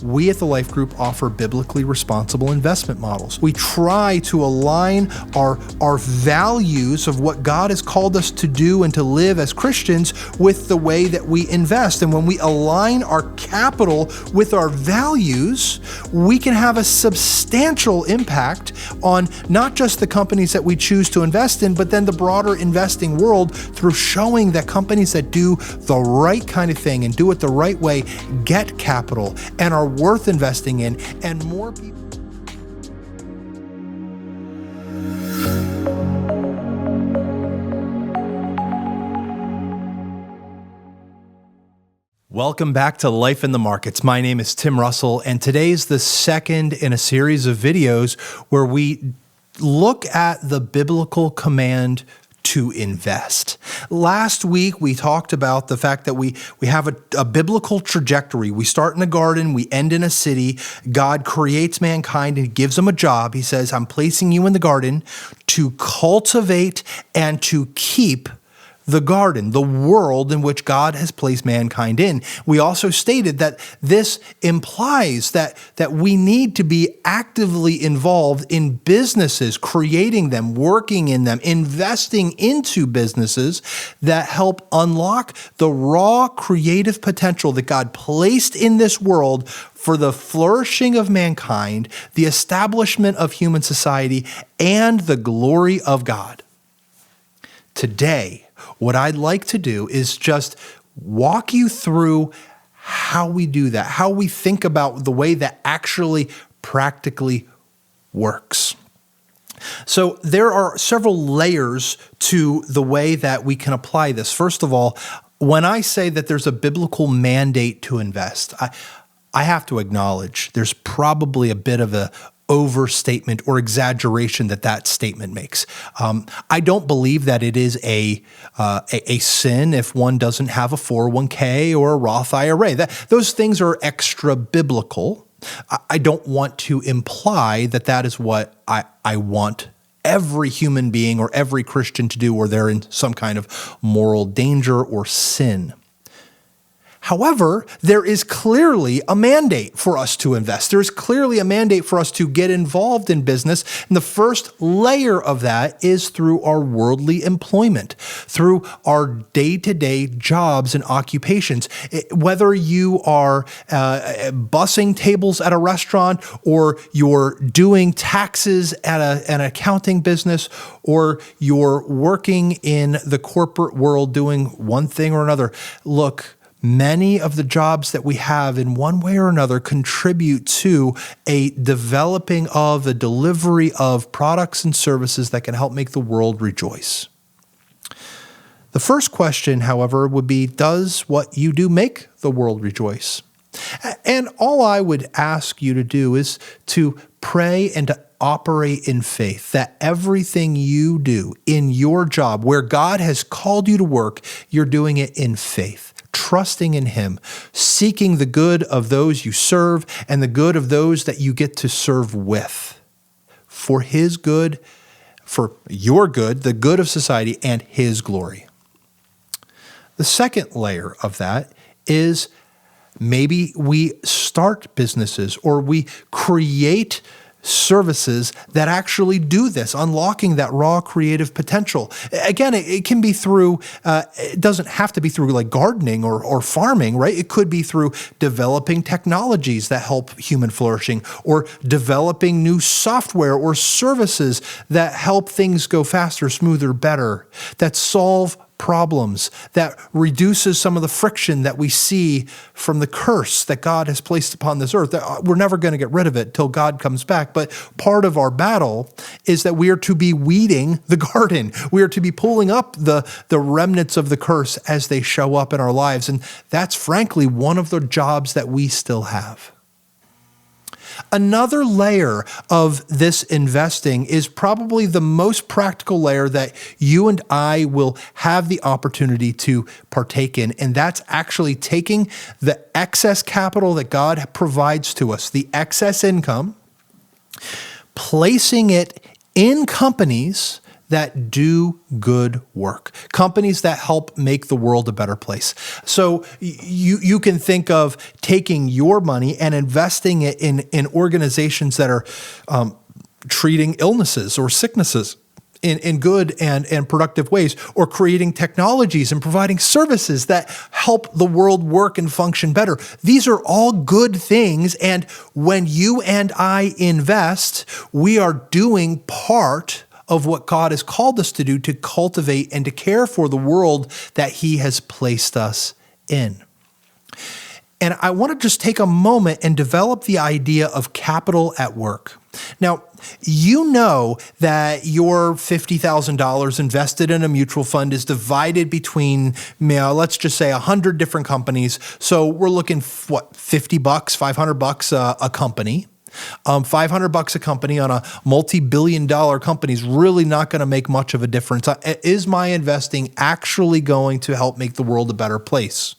we at the Life Group offer biblically responsible investment models. We try to align our values of what God has called us to do and to live as Christians with the way that we invest. And when we align our capital with our values, we can have a substantial impact on not just the companies that we choose to invest in, but then the broader investing world through showing that companies that do the right kind of thing and do it the right way get capital and are worth investing in, and more people. Welcome back to Life in the Markets. My name is Tim Russell, and today's the second in a series of videos where we look at the biblical command to invest. Last week, we talked about the fact that we have a biblical trajectory. We start in a garden, we end in a city. God creates mankind and gives them a job. He says, I'm placing you in the garden to cultivate and to keep the garden, the world in which God has placed mankind in. We also stated that this implies that we need to be actively involved in businesses, creating them, working in them, investing into businesses that help unlock the raw creative potential that God placed in this world for the flourishing of mankind, the establishment of human society, and the glory of God. Today, what I'd like to do is just walk you through how we do that, how we think about the way that actually practically works. So there are several layers to the way that we can apply this. First of all, when I say that there's a biblical mandate to invest, I have to acknowledge there's probably a bit of a overstatement or exaggeration that statement makes. I don't believe that it is a sin if one doesn't have a 401k or a Roth IRA. Those things are extra biblical. I don't want to imply that is what I want every human being or every Christian to do, or they're in some kind of moral danger or sin. However, there is clearly a mandate for us to invest. There's clearly a mandate for us to get involved in business. And the first layer of that is through our worldly employment, through our day-to-day jobs and occupations. Whether you are bussing tables at a restaurant, or you're doing taxes at an accounting business, or you're working in the corporate world doing one thing or another. Look, many of the jobs that we have in one way or another contribute to a developing of a delivery of products and services that can help make the world rejoice. The first question, however, would be, does what you do make the world rejoice? And all I would ask you to do is to pray and to operate in faith that everything you do in your job, where God has called you to work, you're doing it in faith. Trusting in Him, seeking the good of those you serve and the good of those that you get to serve with, for His good, for your good, the good of society, and His glory. The second layer of that is maybe we start businesses or we create services that actually do this, unlocking that raw creative potential. Again, it can be through, it doesn't have to be through like gardening or farming, right? It could be through developing technologies that help human flourishing, or developing new software or services that help things go faster, smoother, better, that solve problems, that reduces some of the friction that we see from the curse that God has placed upon this earth. We're never going to get rid of it till God comes back. But part of our battle is that we are to be weeding the garden. We are to be pulling up the remnants of the curse as they show up in our lives. And that's frankly one of the jobs that we still have. Another layer of this investing is probably the most practical layer that you and I will have the opportunity to partake in, and that's actually taking the excess capital that God provides to us, the excess income, placing it in companies that do good work, companies that help make the world a better place. So you can think of taking your money and investing it in organizations that are treating illnesses or sicknesses in good and productive ways, or creating technologies and providing services that help the world work and function better. These are all good things, and when you and I invest, we are doing part of what God has called us to do, to cultivate and to care for the world that He has placed us in. And I want to just take a moment and develop the idea of capital at work. Now, you know that your $50,000 invested in a mutual fund is divided between, let's just say 100 different companies. So we're looking, $50, $500 a company. $500 a company on a multi-billion-dollar company is really not going to make much of a difference. Is my investing actually going to help make the world a better place?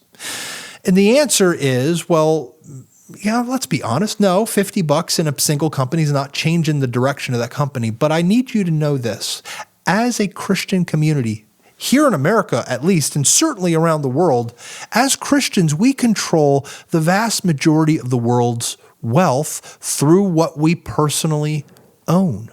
And the answer is, let's be honest. No, $50 in a single company is not changing the direction of that company. But I need you to know this. As a Christian community, here in America at least, and certainly around the world, as Christians, we control the vast majority of the world's wealth through what we personally own.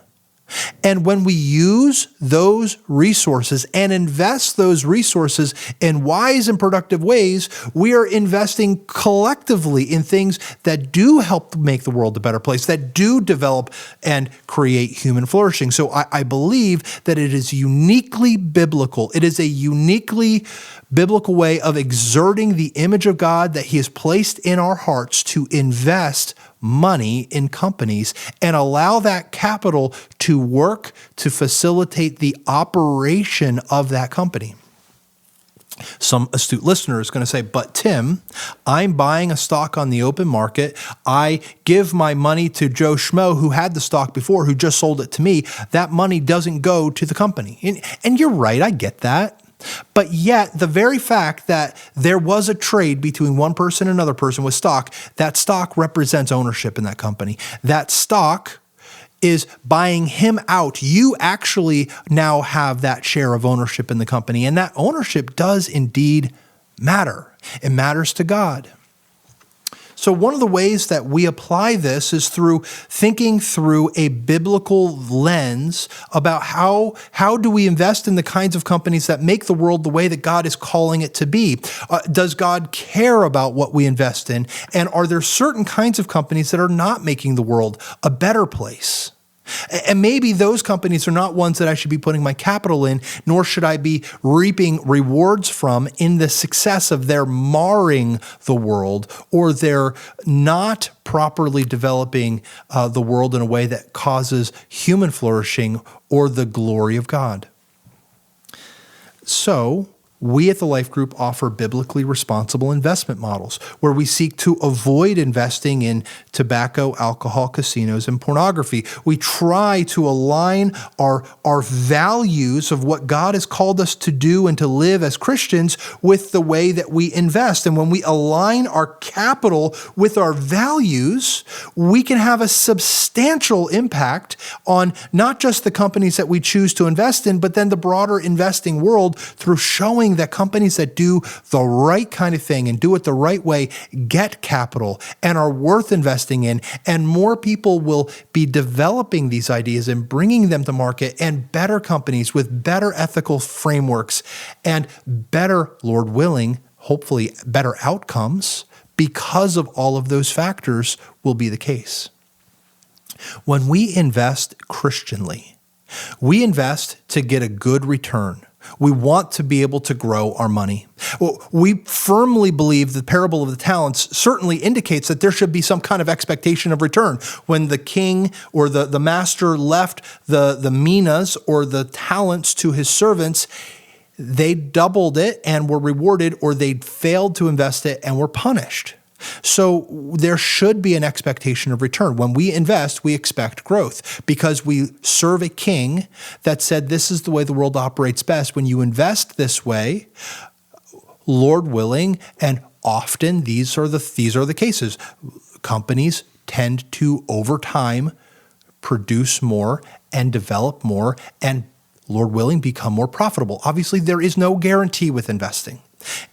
And when we use those resources and invest those resources in wise and productive ways, we are investing collectively in things that do help make the world a better place, that do develop and create human flourishing. So I believe that it is uniquely biblical. It is a uniquely biblical way of exerting the image of God that He has placed in our hearts to invest money in companies and allow that capital to work to facilitate the operation of that company. Some astute listener is going to say, but Tim, I'm buying a stock on the open market. I give my money to Joe Schmo, who had the stock before, who just sold it to me. That money doesn't go to the company. And you're right, I get that. But yet, the very fact that there was a trade between one person and another person with stock, that stock represents ownership in that company. That stock is buying him out. You actually now have that share of ownership in the company, and that ownership does indeed matter. It matters to God. So one of the ways that we apply this is through thinking through a biblical lens about how do we invest in the kinds of companies that make the world the way that God is calling it to be? Does God care about what we invest in? And are there certain kinds of companies that are not making the world a better place? And maybe those companies are not ones that I should be putting my capital in, nor should I be reaping rewards from in the success of their marring the world, or they're not properly developing the world in a way that causes human flourishing or the glory of God. So, we at the Life Group offer biblically responsible investment models where we seek to avoid investing in tobacco, alcohol, casinos, and pornography. We try to align our values of what God has called us to do and to live as Christians with the way that we invest. And when we align our capital with our values, we can have a substantial impact on not just the companies that we choose to invest in, but then the broader investing world through showing that companies that do the right kind of thing and do it the right way get capital and are worth investing in, and more people will be developing these ideas and bringing them to market, and better companies with better ethical frameworks and better, Lord willing, hopefully better outcomes because of all of those factors will be the case. When we invest Christianly, we invest to get a good return. We want to be able to grow our money. We firmly believe the parable of the talents certainly indicates that there should be some kind of expectation of return. When the king or the master left the minas or the talents to his servants, they doubled it and were rewarded, or they failed to invest it and were punished. So there should be an expectation of return. When we invest, we expect growth because we serve a king that said this is the way the world operates best. When you invest this way, Lord willing, and often these are the cases, companies tend to over time produce more and develop more and Lord willing, become more profitable. Obviously, there is no guarantee with investing.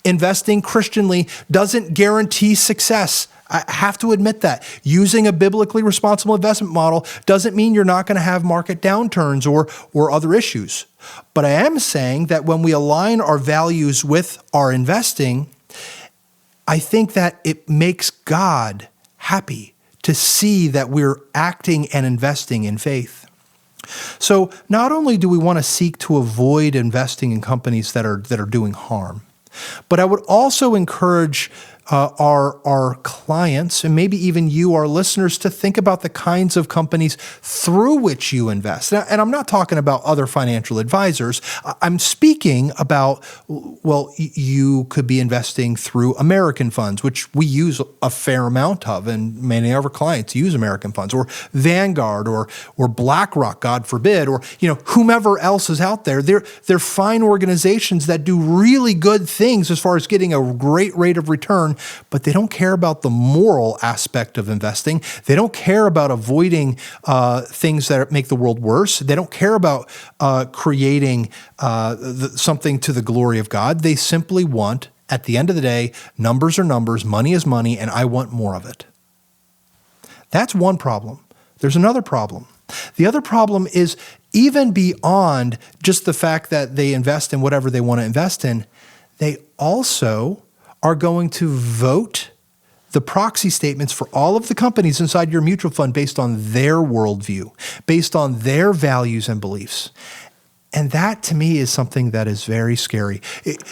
Investing Christianly doesn't guarantee success. I have to admit that. Using a biblically responsible investment model doesn't mean you're not going to have market downturns or other issues. But I am saying that when we align our values with our investing, I think that it makes God happy to see that we're acting and investing in faith. So not only do we want to seek to avoid investing in companies that are doing harm, but I would also encourage our clients, and maybe even you, our listeners, to think about the kinds of companies through which you invest. And I'm not talking about other financial advisors. I'm speaking about, well, you could be investing through American funds, which we use a fair amount of, and many of our clients use American funds, or Vanguard, or BlackRock, God forbid, or whomever else is out there. They're fine organizations that do really good things as far as getting a great rate of return, but they don't care about the moral aspect of investing. They don't care about avoiding things that make the world worse. They don't care about creating something to the glory of God. They simply want, at the end of the day, numbers are numbers, money is money, and I want more of it. That's one problem. There's another problem. The other problem is, even beyond just the fact that they invest in whatever they want to invest in, they also are going to vote the proxy statements for all of the companies inside your mutual fund based on their worldview, based on their values and beliefs. And that, to me, is something that is very scary.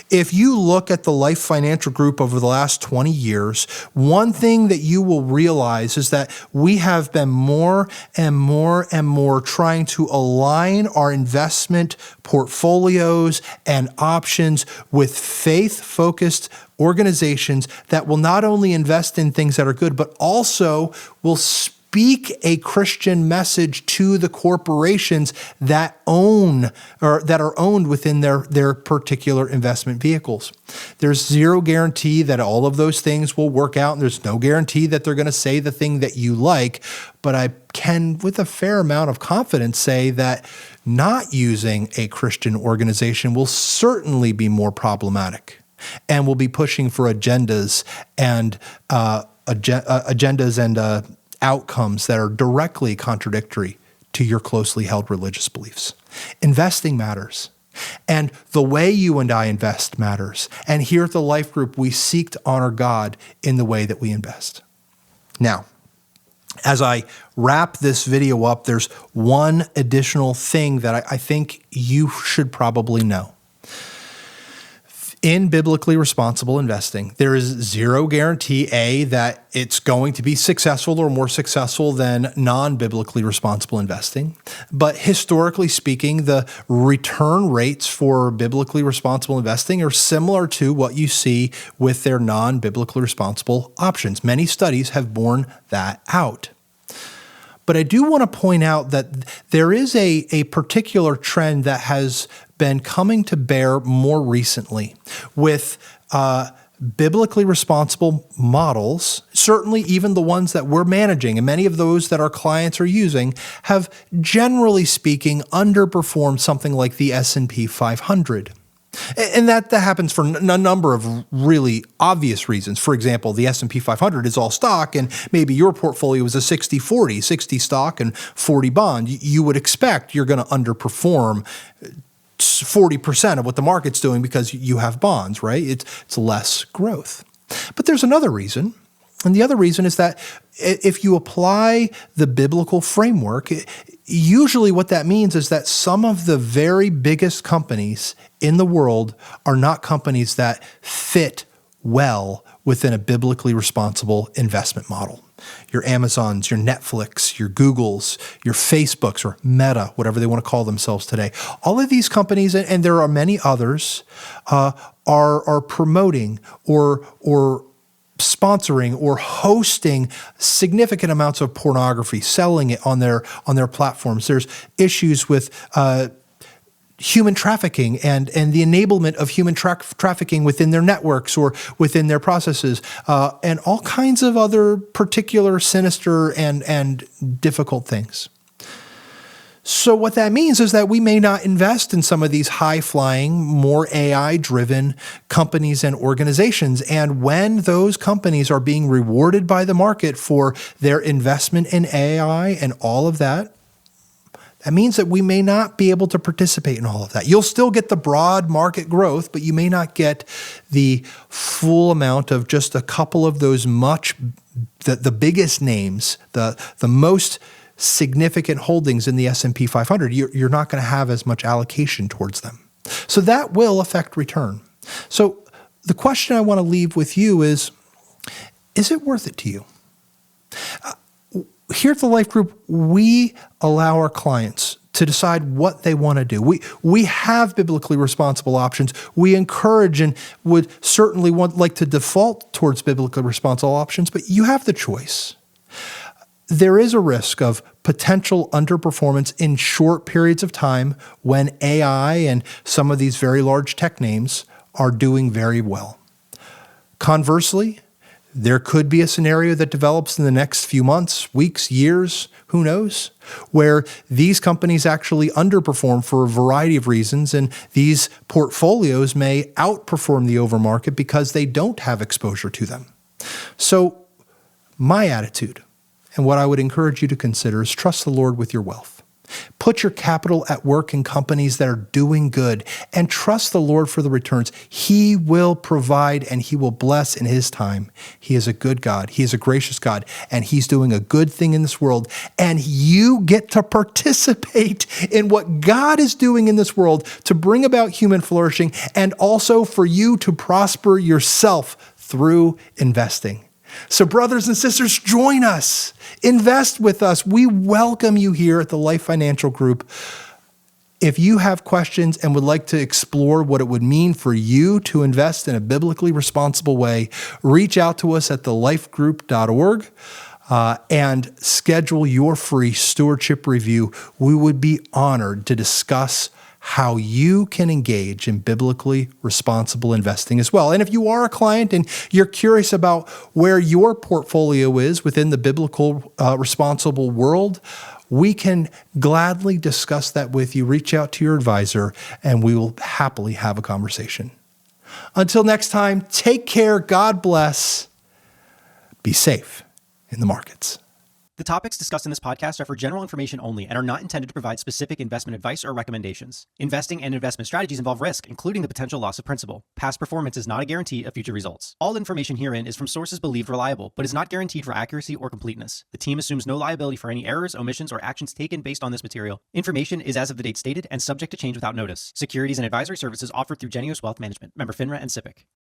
If you look at the Life Financial Group over the last 20 years, one thing that you will realize is that we have been more and more and more trying to align our investment portfolios and options with faith-focused organizations that will not only invest in things that are good, but also will speak a Christian message to the corporations that own or that are owned within their particular investment vehicles. There's zero guarantee that all of those things will work out, and there's no guarantee that they're going to say the thing that you like, but I can, with a fair amount of confidence, say that not using a Christian organization will certainly be more problematic and will be pushing for agendas and outcomes that are directly contradictory to your closely held religious beliefs. Investing matters. And the way you and I invest matters. And here at the Life Group, we seek to honor God in the way that we invest. Now, as I wrap this video up, there's one additional thing that I think you should probably know. In biblically responsible investing, there is zero guarantee, A, that it's going to be successful or more successful than non-biblically responsible investing. But historically speaking, the return rates for biblically responsible investing are similar to what you see with their non-biblically responsible options. Many studies have borne that out. But I do want to point out that there is a particular trend that has been coming to bear more recently with biblically responsible models, certainly even the ones that we're managing, and many of those that our clients are using, have, generally speaking, underperformed something like the S&P 500. And that happens for a number of really obvious reasons. For example, the S&P 500 is all stock, and maybe your portfolio is a 60-40, 60 stock and 40 bond. You would expect you're going to underperform 40% of what the market's doing because you have bonds, right? It's less growth. But there's another reason. And the other reason is that if you apply the biblical framework, usually what that means is that some of the very biggest companies in the world are not companies that fit well within a biblically responsible investment model. Your Amazons, your Netflix, your Googles, your Facebooks, or Meta, whatever they want to call themselves today. All of these companies, and there are many others, are promoting or sponsoring or hosting significant amounts of pornography, selling it on their platforms. There's issues with human trafficking and the enablement of human trafficking within their networks or within their processes, and all kinds of other particular sinister and difficult things. So what that means is that we may not invest in some of these high-flying, more AI-driven companies and organizations. And when those companies are being rewarded by the market for their investment in AI and all of that, that means that we may not be able to participate in all of that. You'll still get the broad market growth, but you may not get the full amount of just a couple of those the biggest names, the most significant holdings in the S&P 500. You're not going to have as much allocation towards them. So that will affect return. So the question I want to leave with you is it worth it to you? Here at the Life Group, we allow our clients to decide what they want to do. We have biblically responsible options. We encourage and would certainly like to default towards biblically responsible options, but you have the choice. There is a risk of potential underperformance in short periods of time when AI and some of these very large tech names are doing very well. Conversely, there could be a scenario that develops in the next few months, weeks, years, who knows, where these companies actually underperform for a variety of reasons, and these portfolios may outperform the overmarket because they don't have exposure to them. So my attitude, and what I would encourage you to consider, is trust the Lord with your wealth. Put your capital at work in companies that are doing good and trust the Lord for the returns. He will provide and He will bless in His time. He is a good God. He is a gracious God, and He's doing a good thing in this world. And you get to participate in what God is doing in this world to bring about human flourishing and also for you to prosper yourself through investing. So brothers and sisters, join us. Invest with us. We welcome you here at the Life Financial Group. If you have questions and would like to explore what it would mean for you to invest in a biblically responsible way, reach out to us at thelifegroup.org and schedule your free stewardship review. We would be honored to discuss how you can engage in biblically responsible investing as well. And if you are a client and you're curious about where your portfolio is within the biblical responsible world, we can gladly discuss that with you. Reach out to your advisor and we will happily have a conversation. Until next time, take care. God bless. Be safe in the markets. The topics discussed in this podcast are for general information only and are not intended to provide specific investment advice or recommendations. Investing and investment strategies involve risk, including the potential loss of principal. Past performance is not a guarantee of future results. All information herein is from sources believed reliable, but is not guaranteed for accuracy or completeness. The team assumes no liability for any errors, omissions, or actions taken based on this material. Information is as of the date stated and subject to change without notice. Securities and advisory services offered through Genius Wealth Management. Member FINRA and SIPC.